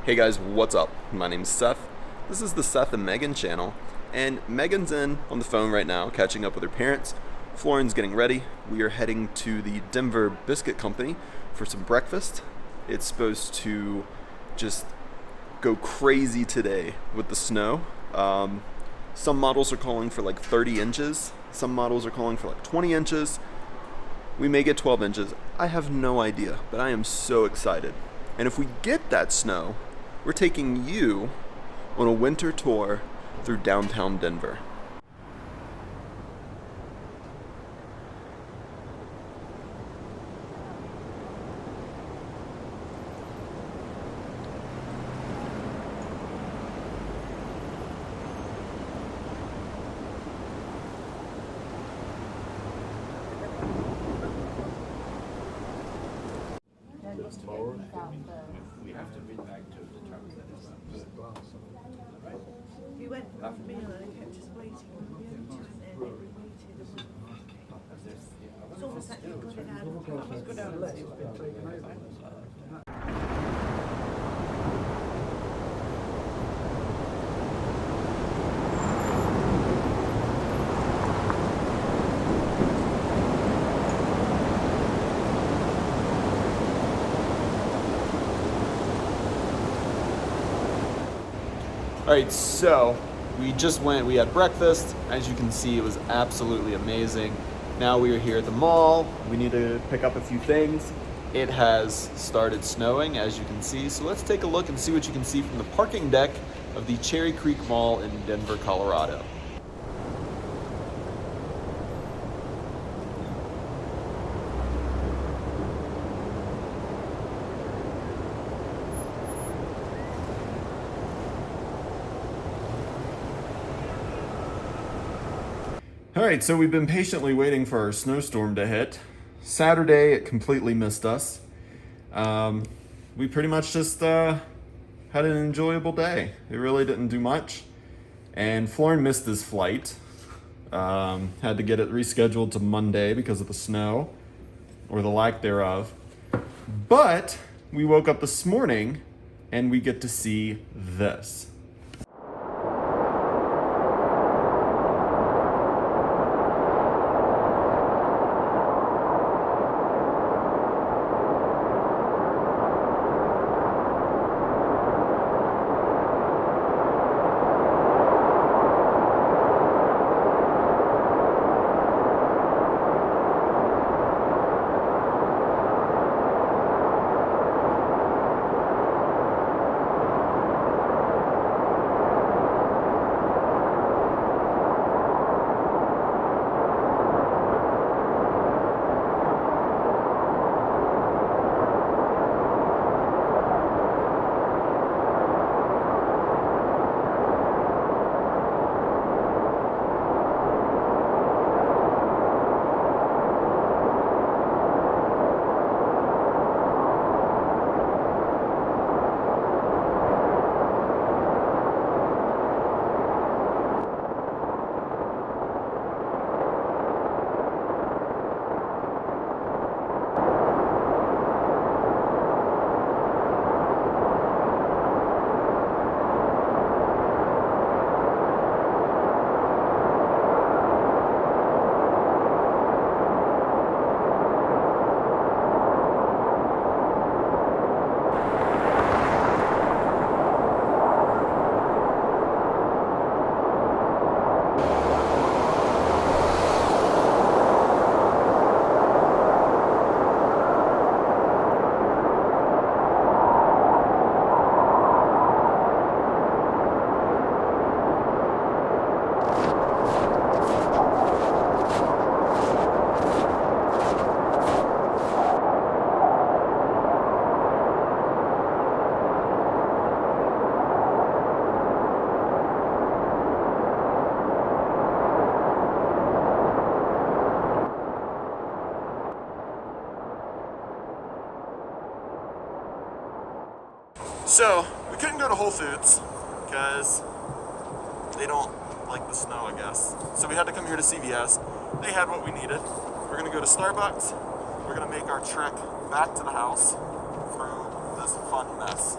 Hey guys, what's up? My name's Seth. This is the Seth and Megan channel, and Megan's in on the phone right now, catching up with her parents. Florin's getting ready. We are heading to the Denver Biscuit Company for some breakfast. It's supposed to just go crazy today with the snow. Some models are calling for like 30 inches. Some models are calling for like 20 inches. We may get 12 inches. I have no idea, but I am so excited. And if we get that snow, we're taking you on a winter tour through downtown Denver. We have to read back to the truck that is We went for a meal and I kept just waiting and waited and then we waited and it's almost like you've got it out of the car. Let's go down and see what's been taken over. All right, so we had breakfast. As you can see, it was absolutely amazing. Now we are here at the mall. We need to pick up a few things. It has started snowing, as you can see. So let's take a look and see what you can see from the parking deck of the Cherry Creek Mall in Denver, Colorado. All right, so we've been patiently waiting for our snowstorm to hit. Saturday, it completely missed us. We pretty much just had an enjoyable day. It really didn't do much. And Florin missed his flight. Had to get it rescheduled to Monday because of the snow, or the lack thereof. But we woke up this morning and we get to see this. So, we couldn't go to Whole Foods because they don't like the snow, I guess. So we had to come here to CVS. They had what we needed. We're gonna go to Starbucks. We're gonna make our trek back to the house through this fun mess.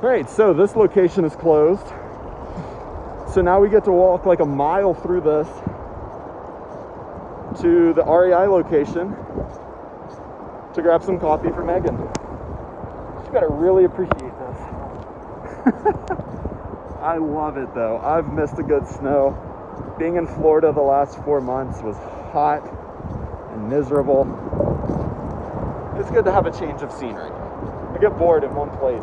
Alright, so this location is closed. So now we get to walk like a mile through this to the REI location to grab some coffee for Megan. She better really appreciate this. I love it though. I've missed a good snow. Being in Florida the last 4 months was hot and miserable. It's good to have a change of scenery. I get bored in one place.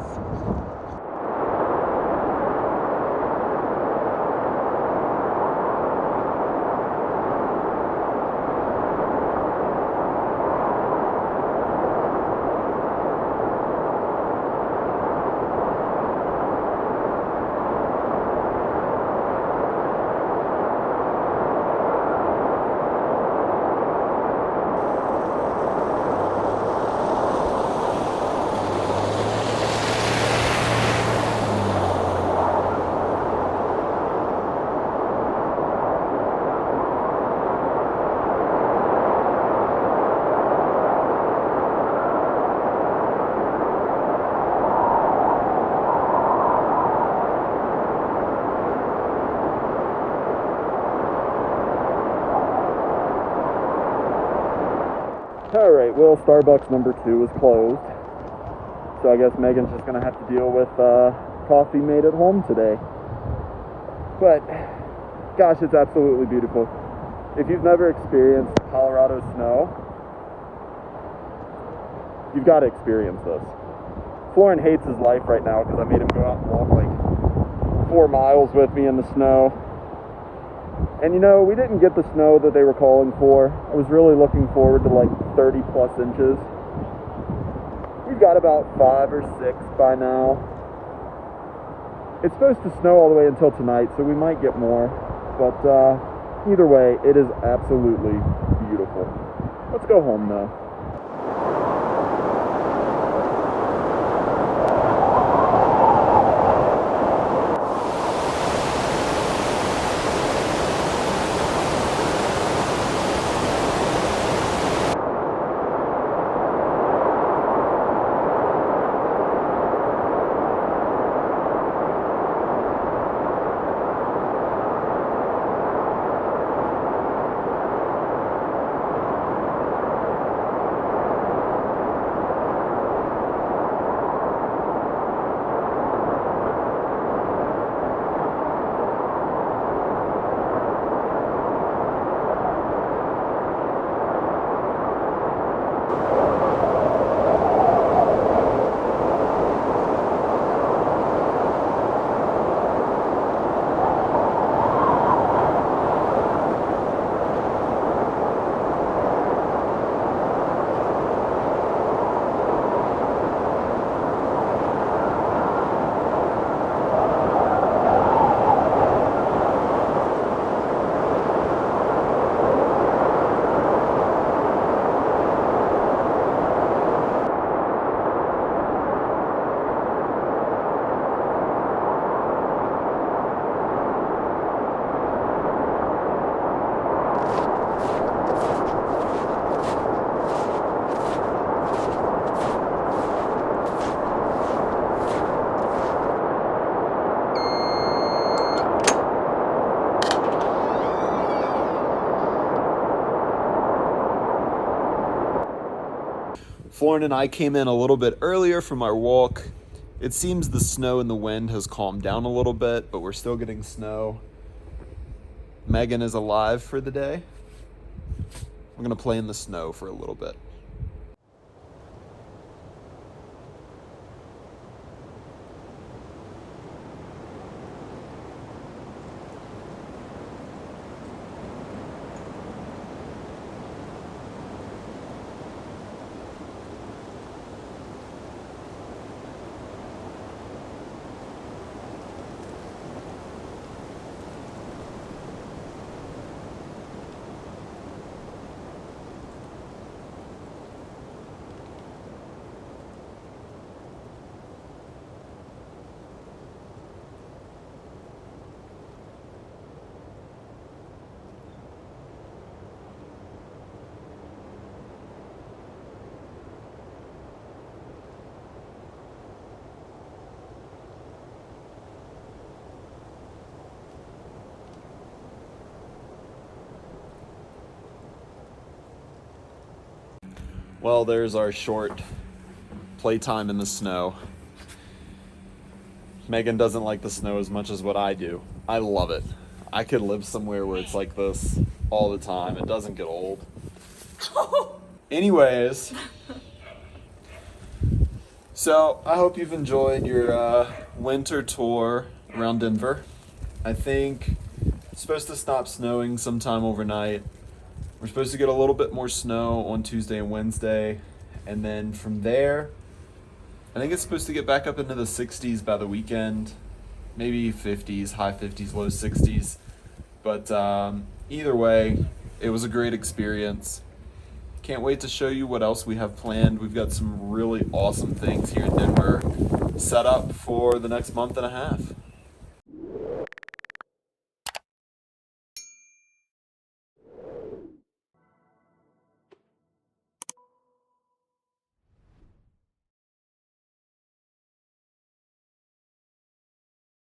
Alright, well, Starbucks number 2 is closed. So I guess Megan's just gonna have to deal with coffee made at home today. But, gosh, it's absolutely beautiful. If you've never experienced Colorado snow, you've got to experience this. Florin hates his life right now because I made him go out and walk like 4 miles with me in the snow. And you know, we didn't get the snow that they were calling for. I was really looking forward to like 30 plus inches. We've got about 5 or 6 by now. It's supposed to snow all the way until tonight, so we might get more. But either way, it is absolutely beautiful. Let's go home though. Florin and I came in a little bit earlier from our walk. It seems the snow and the wind has calmed down a little bit, but we're still getting snow. Megan is alive for the day. We're gonna play in the snow for a little bit. Well, there's our short playtime in the snow. Megan doesn't like the snow as much as what I do. I love it. I could live somewhere where it's like this all the time. It doesn't get old. Anyways, so I hope you've enjoyed your winter tour around Denver. I think it's supposed to stop snowing sometime overnight. We're supposed to get a little bit more snow on Tuesday and Wednesday. And then from there, I think it's supposed to get back up into the 60s by the weekend. Maybe 50s, high 50s, low 60s. But either way, it was a great experience. Can't wait to show you what else we have planned. We've got some really awesome things here in Denver set up for the next month and a half.